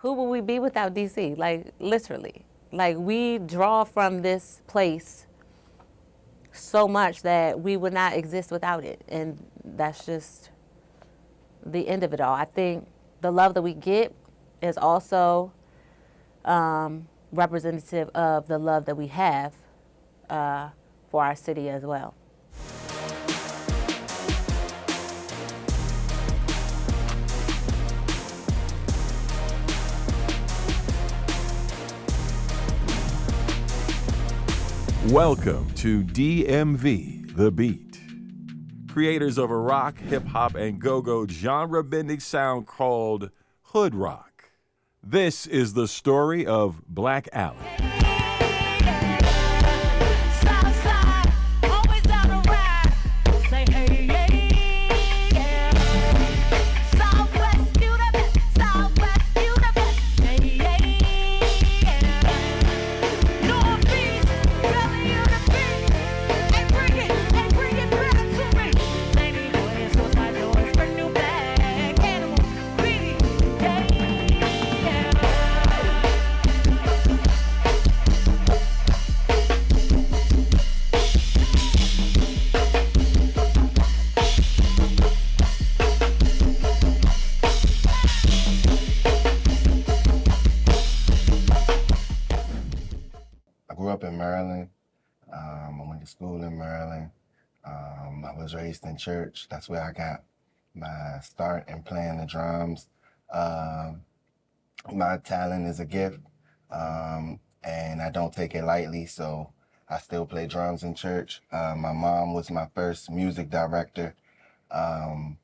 who would we be without DC? Like, literally. Like, we draw from this place so much that we would not exist without it. And that's just the end of it all. I think the love that we get is also representative of the love that we have for our city as well. Welcome to DMV The Beat. Creators of a rock, hip-hop, and go-go genre-bending sound called hood rock. This is the story of Black Alley. I grew up in Maryland. I went to school in Maryland. I was raised in church. That's where I got my start in playing the drums. My talent is a gift, and I don't take it lightly, so I still play drums in church. My mom was my first music director. I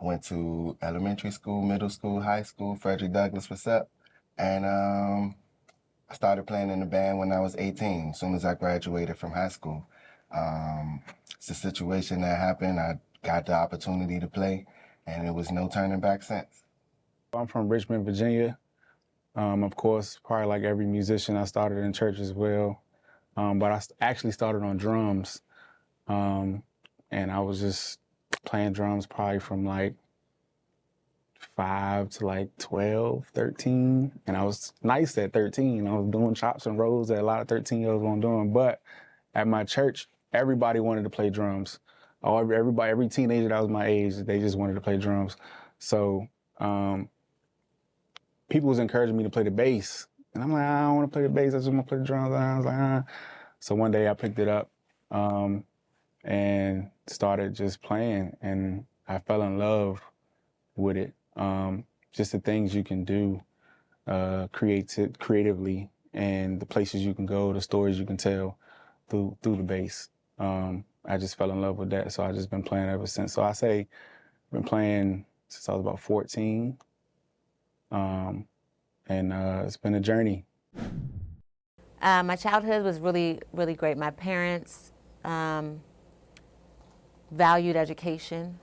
went to elementary school, middle school, high school, Frederick Douglass Recep, and I started playing in the band when I was 18, as soon as I graduated from high school. It's a situation that happened. I got the opportunity to play, and it was no turning back since. I'm from Richmond, Virginia. Of course, probably like every musician, I started in church as well. But I actually started on drums. And I was just playing drums probably from like 5 to like 12, 13. And I was nice at 13. I was doing chops and rolls that a lot of 13-year-olds weren't doing. But at my church, everybody wanted to play drums. Every teenager that was my age, they just wanted to play drums. So people was encouraging me to play the bass. And I'm like, I don't want to play the bass, I just want to play the drums. And I was like, ah. So one day I picked it up and started just playing. And I fell in love with it. Just the things you can do creatively and the places you can go, the stories you can tell through the bass. I just fell in love with that, so I've just been playing ever since. So I say I've been playing since I was about 14, and it's been a journey. My childhood was really, really great. My parents valued education,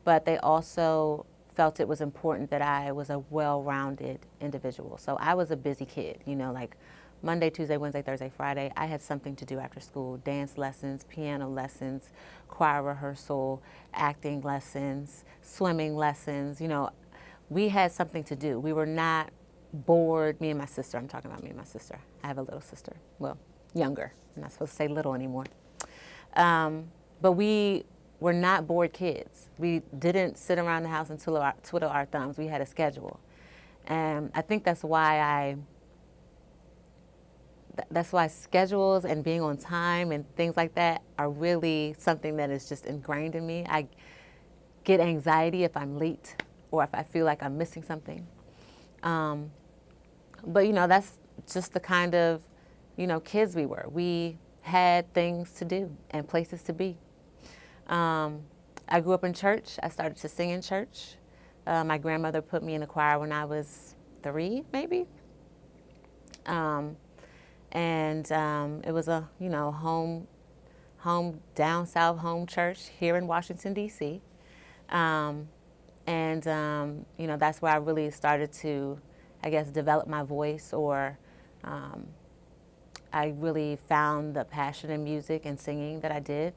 but they also felt it was important that I was a well-rounded individual. So I was a busy kid, you know, like Monday, Tuesday, Wednesday, Thursday, Friday, I had something to do after school: dance lessons, piano lessons, choir rehearsal, acting lessons, swimming lessons. You know, we had something to do. We were not bored. Me and my sister, I'm talking about me and my sister. I have a little sister, well, younger. I'm not supposed to say little anymore. But we were not bored kids. We didn't sit around the house and twiddle our thumbs. We had a schedule. And I think that's why schedules and being on time and things like that are really something that is just ingrained in me. I get anxiety if I'm late or if I feel like I'm missing something. But you know, that's just the kind of, you know, kids we were. We had things to do and places to be. I grew up in church. I started to sing in church. My grandmother put me in the choir when I was 3, maybe. It was a, you know, home down south home church here in Washington, D.C. You know, that's where I really started to, I guess, develop my voice, or I really found the passion in music and singing that I did.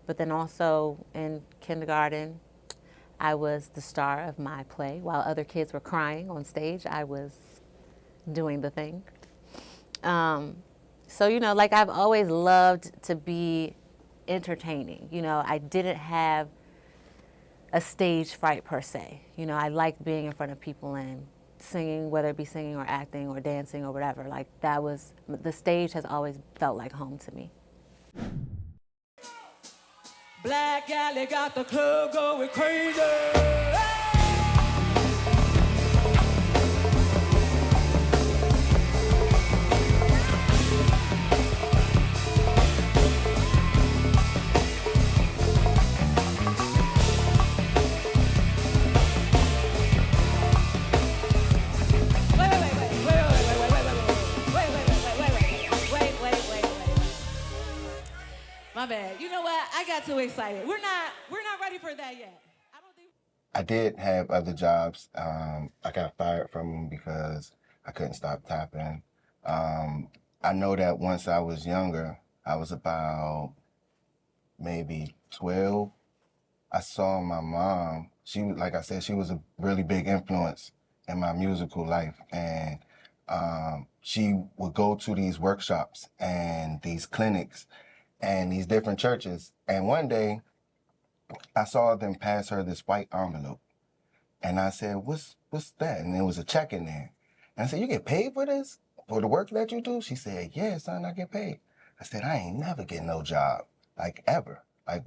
But then also in kindergarten, I was the star of my play. While other kids were crying on stage, I was doing the thing. So, you know, like I've always loved to be entertaining. You know, I didn't have a stage fright per se. You know, I liked being in front of people and singing, whether it be singing or acting or dancing or whatever. Like that was, the stage has always felt like home to me. Black Alley got the club going crazy. My bad. You know what? I got too excited. We're not ready for that yet. I did have other jobs. I got fired from them because I couldn't stop tapping. I know that once I was younger, I was about maybe 12. I saw my mom. She, like I said, she was a really big influence in my musical life. And she would go to these workshops and these clinics and these different churches. And one day, I saw them pass her this white envelope. And I said, what's that? And there was a check in there. And I said, you get paid for this? For the work that you do? She said, yeah, son, I get paid. I said, I ain't never get no job, like ever. Like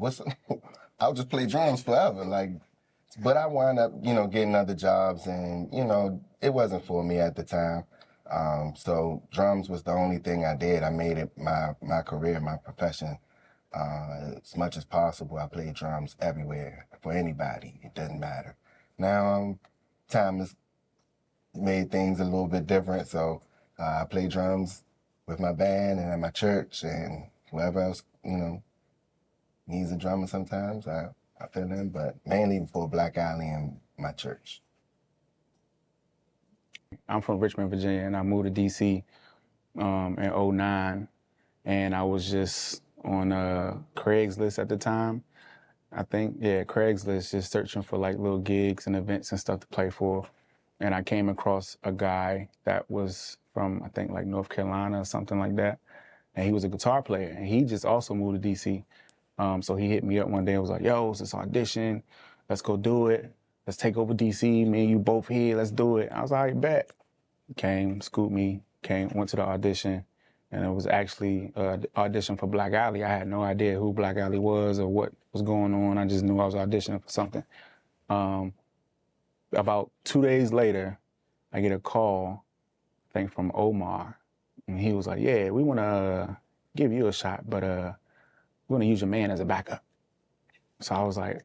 I'll just play drums forever. Like, but I wound up, you know, getting other jobs and, you know, it wasn't for me at the time. So drums was the only thing I did. I made it my career, my profession. As much as possible, I played drums everywhere for anybody. It doesn't matter. Now, time has made things a little bit different. So I play drums with my band and at my church and whoever else, you know, needs a drummer sometimes. I fill in, but mainly for Black Alley and my church. I'm from Richmond, Virginia, and I moved to D.C. In '09, and I was just on Craigslist at the time. I think, yeah, Craigslist, just searching for like little gigs and events and stuff to play for. And I came across a guy that was from, I think, like North Carolina or something like that. And he was a guitar player, and he just also moved to D.C. So he hit me up one day and was like, yo, it's this audition. Let's go do it. Let's take over D.C. Me and you both here. Let's do it. I was like, all right, bet. Came, scooped me, went to the audition. And it was actually an audition for Black Alley. I had no idea who Black Alley was or what was going on. I just knew I was auditioning for something. About 2 days later, I get a call, I think from Omar. And he was like, yeah, we want to give you a shot, but we want to use your man as a backup. So I was like,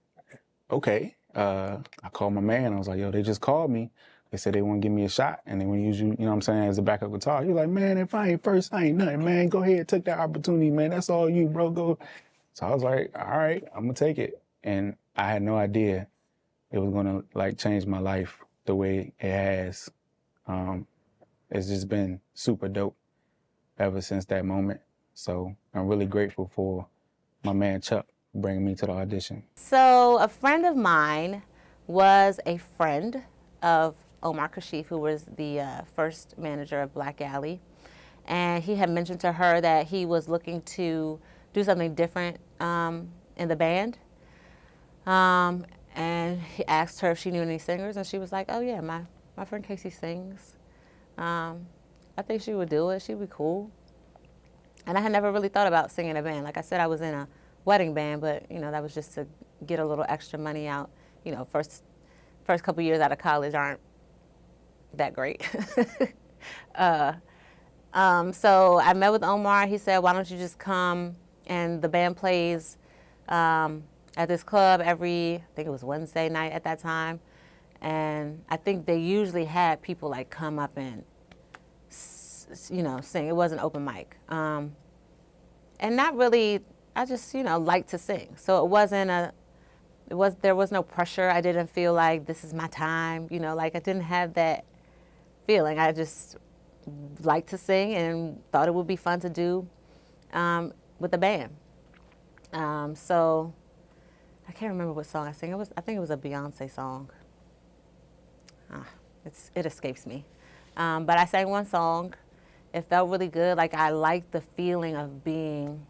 okay. I called my man. I was like, yo, they just called me. They said they want to give me a shot and they want to use you, you know what I'm saying, as a backup guitar. He was like, man, if I ain't first, I ain't nothing, man. Go ahead, take that opportunity, man. That's all you, bro. Go. So I was like, all right, I'm going to take it. And I had no idea it was going to, like, change my life the way it has. It's just been super dope ever since that moment. So I'm really grateful for my man Chuck bringing me to the audition. So a friend of mine was a friend of Omar Kashif, who was the first manager of Black Alley. And he had mentioned to her that he was looking to do something different in the band. And he asked her if she knew any singers, and she was like, oh yeah, my friend Casey sings. I think she would do it, she'd be cool. And I had never really thought about singing in a band. Like I said, I was in a wedding band, but you know, that was just to get a little extra money out. You know, first couple years out of college aren't that great. So I met with Omar. He said, why don't you just come, and the band plays at this club every, I think it was Wednesday night at that time. And I think they usually had people like come up and, you know, sing. It wasn't open mic. And not really, I just, you know, like to sing. So it wasn't there was no pressure. I didn't feel like this is my time, you know, like I didn't have that feeling. I just liked to sing and thought it would be fun to do with the band. So I can't remember what song I sang. I think it was a Beyonce song. It escapes me. But I sang one song. It felt really good. Like, I liked the feeling of being,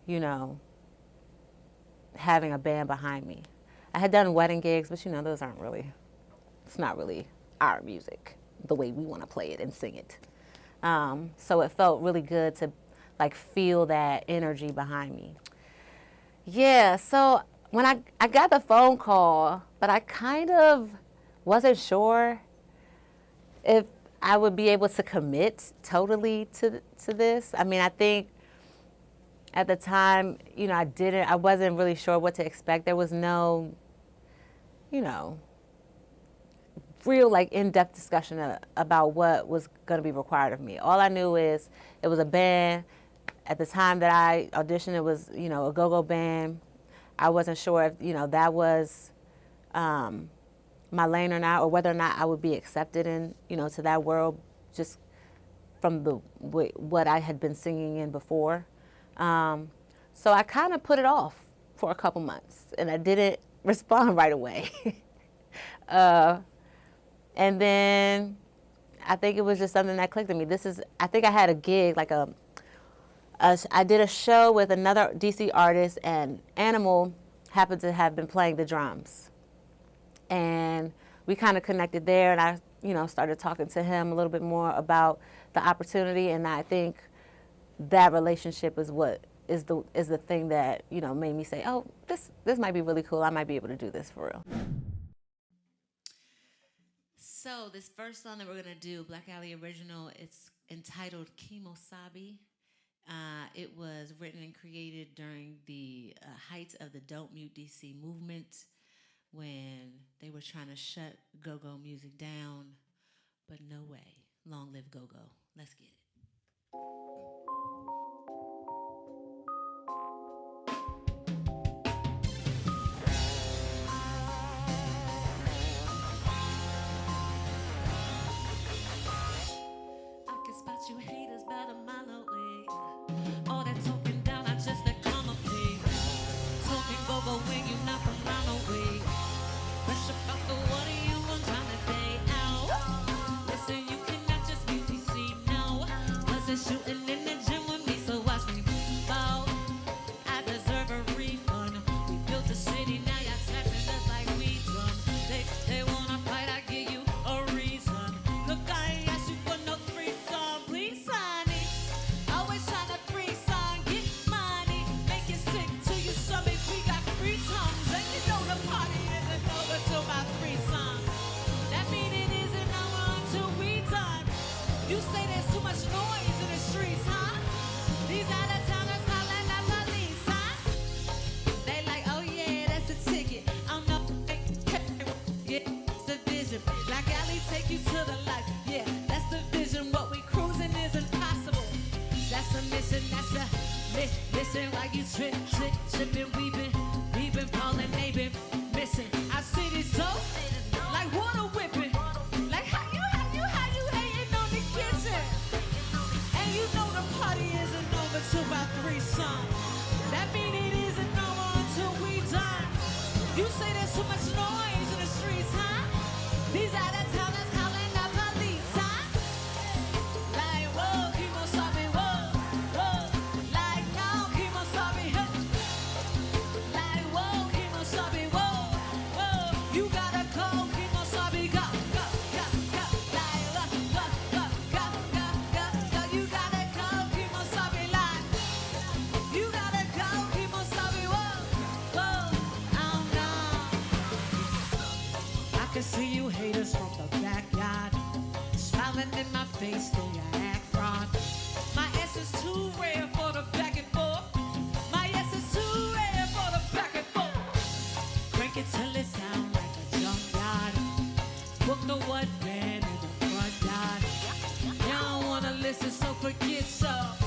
you know, having a band behind me. I had done wedding gigs, but, you know, those aren't really, it's not really our music, the way we want to play it and sing it. So it felt really good to, like, feel that energy behind me. Yeah, so when I got the phone call, but I kind of wasn't sure if I would be able to commit totally to this. I mean, I think at the time, you know, I wasn't really sure what to expect. There was no, you know, real, like, in-depth discussion about what was going to be required of me. All I knew is it was a band. At the time that I auditioned, it was, you know, a go-go band. I wasn't sure if, you know, that was my lane or not, or whether or not I would be accepted in, you know, to that world just from what I had been singing in before. So I kind of put it off for a couple months, and I didn't respond right away. And then I think it was just something that clicked in me. I think I had a gig, like I did a show with another DC artist, and Animal happened to have been playing the drums. And we kind of connected there, and I, you know, started talking to him a little bit more about the opportunity, and I think that relationship is what is the thing that, you know, made me say, oh, this might be really cool. I might be able to do this for real. So this first song that we're gonna do, Black Alley original, it's entitled Kimosabi. It was written and created during the height of the Don't Mute DC movement, when they were trying to shut go-go music down, but no way. Long live go-go. Let's get it. I can spot you haters about a mile away. All that talking down, I just let karma pay. Talking go-go when you not from round away. Fresh about the water, you gon' drown today. Ow. Listen, you cannot just mute me, see now. Wasn't shooting in the gym with me, so watch me bow. I deserve a refund. We built the city, now y'all tapping us like we done. They wanna fight, I give you a reason. Look, I ain't asked you for no free song, please sign it. Always trying to free song, get money. Make it sick to your stomach, we got free tongues. And you know the party isn't over till my free song. That mean it isn't over until we done. You say there's too much noise in the streets, huh? These out-of-towners calling the police, huh? They like, oh yeah, that's a ticket. I'm not yeah, it's the vision. Black Alley take you to the light. Yeah, that's the vision. What we cruising is impossible. That's the mission. That's the mission. While you tripping, we been falling, they been missing. I see these dope like water whipping. Like how you hating on the kitchen? And you know the party isn't over till about 3 songs. That mean it isn't over until we done. You say there's too much noise in the streets, huh? These out-of-towners calling the police, huh? Like, whoa, Kimosabi, whoa, whoa. Like, no, Kimosabi, huh? Like, whoa, Kimosabi, whoa, whoa. You gotta go, Kimosabi, go, go, go, go. Like, go, go, go, go, go, go. You gotta go, Kimosabi, like. You gotta go, Kimosabi, whoa, whoa. Oh no. I can see you haters from the backyard, smiling in my face, though you act fraud. My ass is too rare for the back and forth. My ass is too rare for the back and forth. Crank it till it sound like a junkyard. Book the what band in the front yard. Y'all don't wanna listen, so forget some.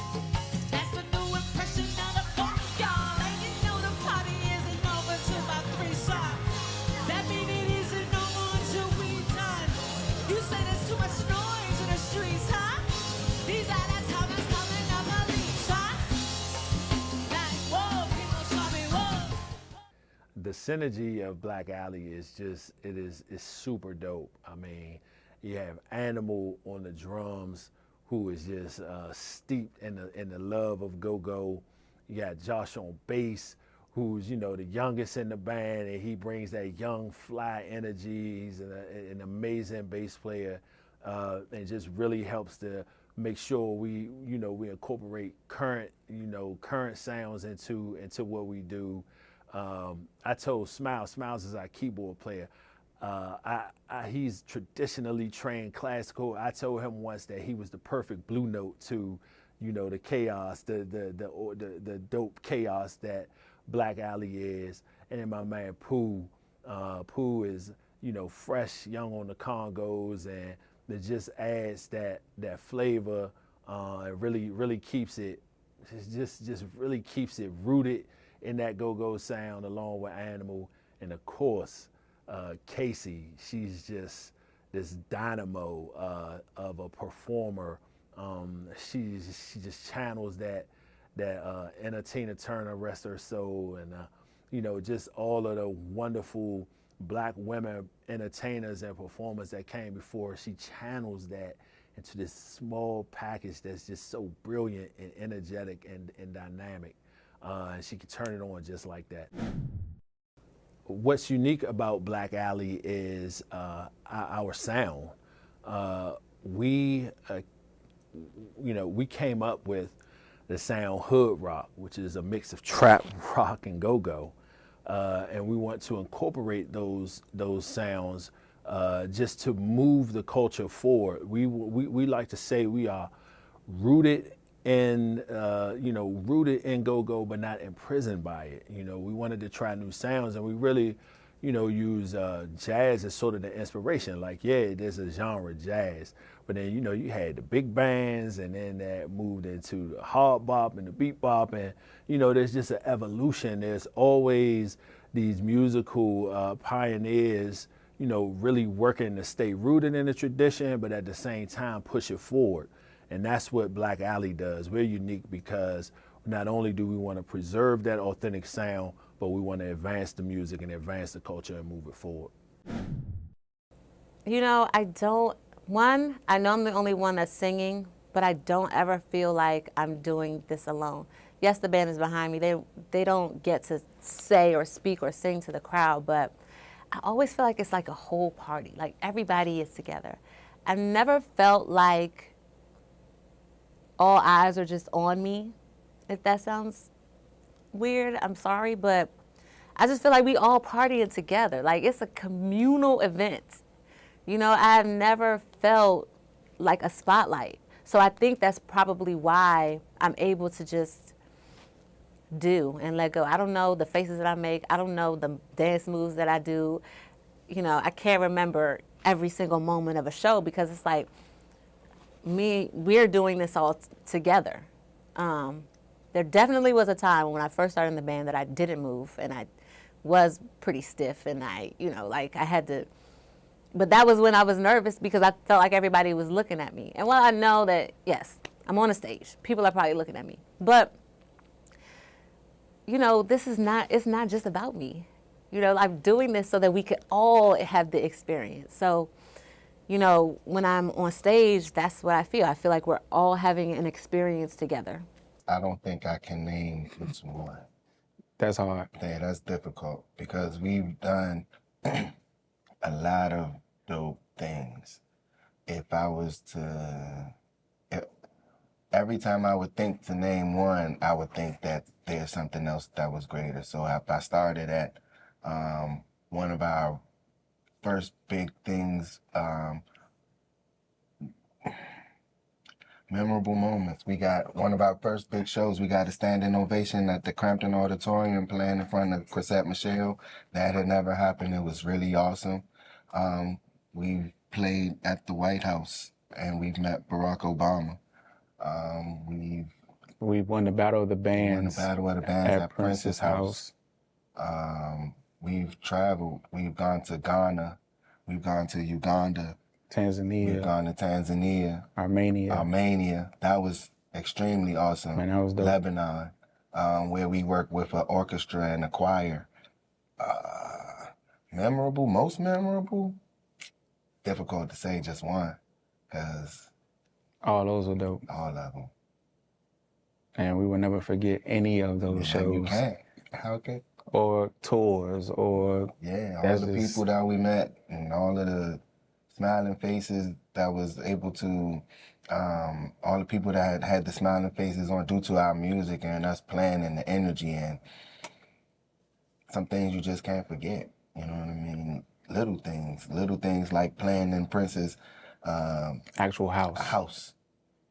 That's the new impression of the funk, y'all. And you know the party isn't over till about 3 songs. That mean it isn't over until we done. You say there's too much noise in the streets, huh? These out-of-towners calling the police, huh? Like, whoa, people saw me, whoa. synergy of Black Alley is just, it's super dope. I mean, you have Animal on the drums, who is just steeped in the love of go-go. You got Josh on bass, who's, you know, the youngest in the band, and he brings that young, fly energy. He's an amazing bass player, and just really helps to make sure we incorporate current sounds into what we do. I told Smiles is our keyboard player. He's traditionally trained classical. I told him once that he was the perfect blue note to, you know, the chaos, the dope chaos that Black Alley is. And then my man Pooh is, you know, fresh, young on the congos, and it just adds that flavor. It really keeps it, just really keeps it rooted in that go-go sound, along with Animal. And of course, Casey, she's just this dynamo of a performer. She just channels that inner Tina Turner, rest her soul, and you know, just all of the wonderful Black women entertainers and performers that came before. She channels that into this small package that's just so brilliant and energetic and dynamic. And she can turn it on just like that. What's unique about Black Alley is our sound. We came up with the sound hood rock, which is a mix of trap, rock, and go-go. And we want to incorporate those sounds just to move the culture forward. We like to say we are rooted in go-go, but not imprisoned by it. You know, we wanted to try new sounds, and we really, you know, use jazz as sort of the inspiration. Like, yeah, there's a genre, jazz, but then, you know, you had the big bands, and then that moved into the hard bop and the beat bop, and, you know, there's just an evolution. There's always these musical pioneers, you know, really working to stay rooted in the tradition, but at the same time push it forward. And that's what Black Alley does. We're unique because not only do we want to preserve that authentic sound, but we want to advance the music and advance the culture and move it forward. You know, I know I'm the only one that's singing, but I don't ever feel like I'm doing this alone. Yes, the band is behind me. They don't get to say or speak or sing to the crowd, but I always feel like it's like a whole party, like everybody is together. I've never felt like all eyes are just on me. If that sounds weird, I'm sorry, but I just feel like we all partying together. Like, it's a communal event. You know, I've never felt like a spotlight. So I think that's probably why I'm able to just do and let go. I don't know the faces that I make. I don't know the dance moves that I do. You know, I can't remember every single moment of a show because it's like, we're doing this all together. There definitely was a time when I first started in the band that I didn't move, and I was pretty stiff, and I had to, but that was when I was nervous because I felt like everybody was looking at me. And while I know that, yes, I'm on a stage, people are probably looking at me, but you know, it's not just about me. You know, I'm doing this so that we could all have the experience. So, you know, when I'm on stage, that's what I feel. I feel like we're all having an experience together. I don't think I can name which one. That's hard. Yeah, that's difficult because we've done a lot of dope things. If I was to, every time I would think to name one, I would think that there's something else that was greater. So if I started at one of our first big things, memorable moments. We got one of our first big shows. We got a standing ovation at the Crampton Auditorium playing in front of Chrisette Michelle. That had never happened. It was really awesome. We played at the White House and we've met Barack Obama. We've won the Battle of the Bands. At Prince's house. We've traveled. We've gone to Ghana. We've gone to Uganda. Tanzania. We've gone to Tanzania. Armenia. That was extremely awesome. Man, that was dope. Lebanon, where we worked with an orchestra and a choir. Memorable, most memorable? Difficult to say just one, because All those were dope. all of them. And we will never forget any of those Yeah, you shows can't. How can? or tours or Yeah, all that's the just- people that we met and all of the smiling faces that was able to, all the people that had the smiling faces on due to our music and us playing and the energy, and some things you just can't forget. You know what I mean? Little things like playing in Prince's actual house. house.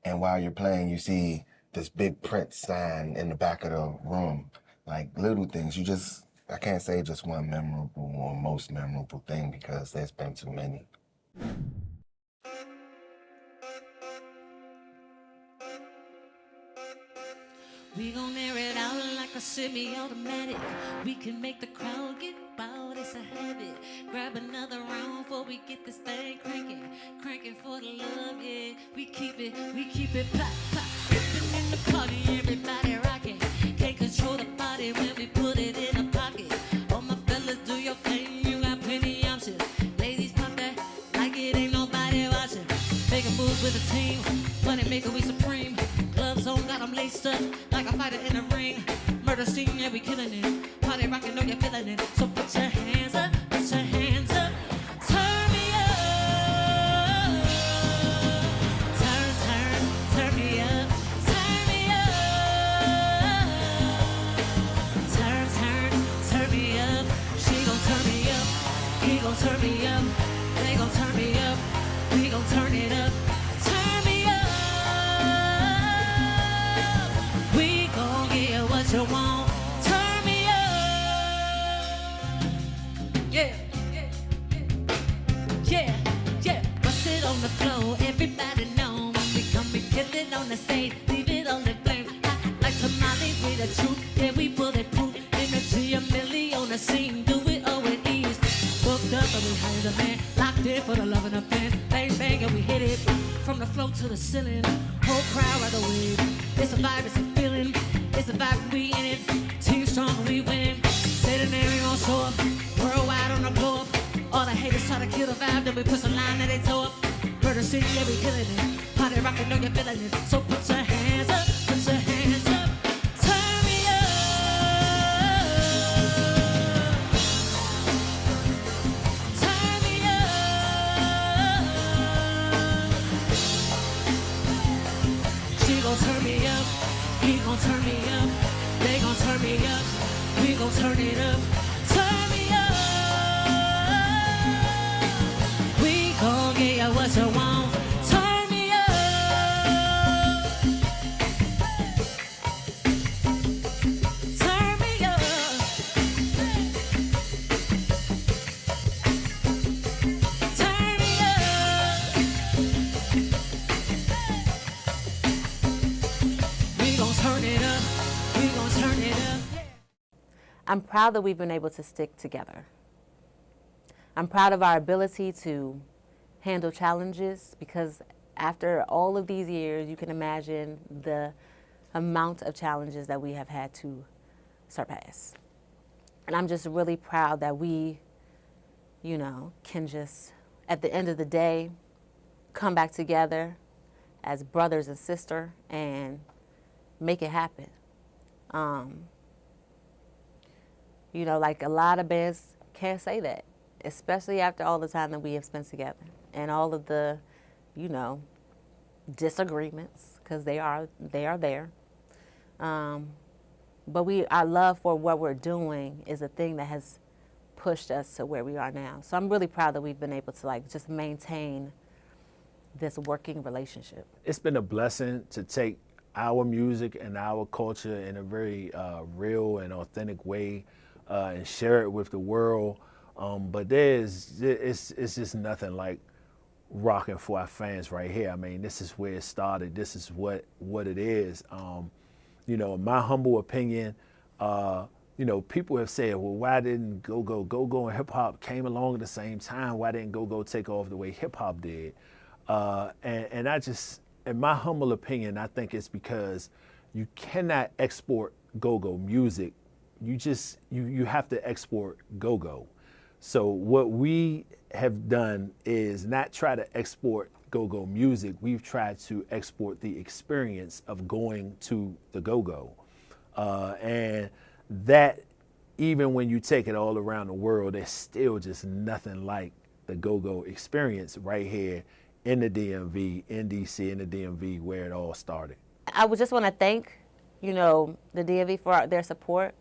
And while you're playing, you see this big Prince sign in the back of the room. Like little things. I can't say just one memorable or most memorable thing because there's been too many. We gon' air it out like a semi-automatic. We can make the crowd get wild, it's a habit. Grab another round before we get this thing cranking. Cranking for the love, yeah. We keep it pop, pop. Ripping in the party, everybody rocking. Can't control the body when we put it in a pocket. All my fellas, do your thing, you got plenty options. Ladies, pop that like it ain't nobody watching. Making moves with the team, money maker, we supreme. Gloves on, got them laced up like a fighter in the ring. Murder scene, yeah, we killing it. Party rockin', know you're feeling it. So put your hands up, put your hands up. Turn me up. Turn me up. Turn me up. Turn me up. She gon' turn me up. He gon' turn me up. They gon' turn me up. We gon' turn it up. Turn me up. We gon' get what you want. Turn me up. Yeah. Yeah. Bust it on the floor. Everybody know when we come, we kill it on the stage. Leave it on the flame. Hot like tamales with the truth. Yeah, we bulletproof. Energy a milli on the scene. Do it all with ease. Booked up and we hired a man. Locked in for the love and the fans. Bang, bang, and we hit it. From the floor to the ceiling. Whole crowd right away. It's a vibe, it's a feeling. It's a vibe, we in it. Team strong, we win. Say the name, we gon' show up. Worldwide on the globe. All the haters try to kill the vibe, then we put some line that they toe up. Murder city, yeah, we killing it. Party rockin', know you're feeling it. So put your hands up, put your hands up. Turn me up. Turn me up. She gon' turn me up. He gon' turn me up. They gon' turn me up. We gon' turn it up. Turn me up. We gon' get you what you want. Turn me up. Turn me up. Turn me up. We gon' turn it up. We gon' turn it up. I'm proud that we've been able to stick together. I'm proud of our ability to handle challenges because after all of these years, you can imagine the amount of challenges that we have had to surpass. And I'm just really proud that we, can just, at the end of the day, come back together as brothers and sisters and make it happen. Like a lot of bands can't say that, especially after all the time that we have spent together and all of the, disagreements, because they are there. But our love for what we're doing is a thing that has pushed us to where we are now. So I'm really proud that we've been able to just maintain this working relationship. It's been a blessing to take our music and our culture in a very real and authentic way and share it with the world. But it's just nothing like rocking for our fans right here. I mean, this is where it started. This is what it is. In my humble opinion, people have said, well, why didn't go and hip hop came along at the same time? Why didn't go take off the way hip hop did? And I just, in my humble opinion, I think it's because you cannot export go-go music. You have to export go-go. So what we have done is not try to export go-go music. We've tried to export the experience of going to the go-go. And that, even when you take it all around the world, there's still just nothing like the go-go experience right here in the DMV, in DC, in the DMV, where it all started. I would just want to thank, the DMV for their support.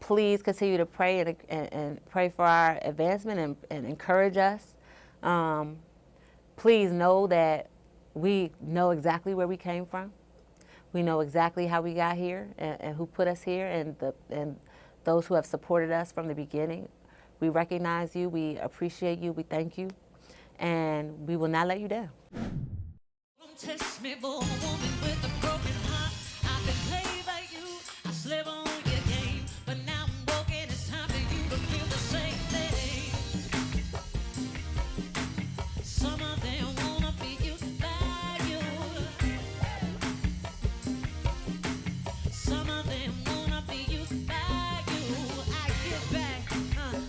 Please continue to pray and pray for our advancement and encourage us. Please know that we know exactly where we came from. We know exactly how we got here and who put us here, and those who have supported us from the beginning. We recognize you, we appreciate you, we thank you, and we will not let you down. Don't test me, boy, woman with a broken heart. I've been played by you, I slept on your game, but now I'm walking, it's time for you to feel the same thing. Some of them wanna be used by you. Some of them wanna be used by you. I give back,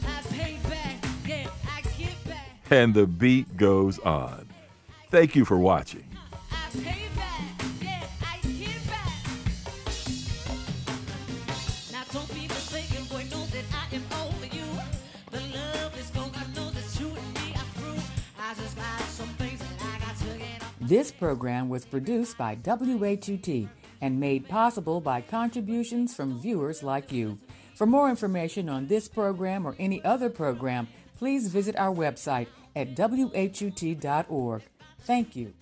I pay back, yeah, I give back. And the beat goes on. Thank you for watching. I pay back, yeah, I give back. Now don't be mistaken, boy, know that I am over you. The love is gone, I know that you and me are through. I just got some things that I got to get off. This program was produced by WHUT and made possible by contributions from viewers like you. For more information on this program or any other program, please visit our website at WHUT.org. Thank you.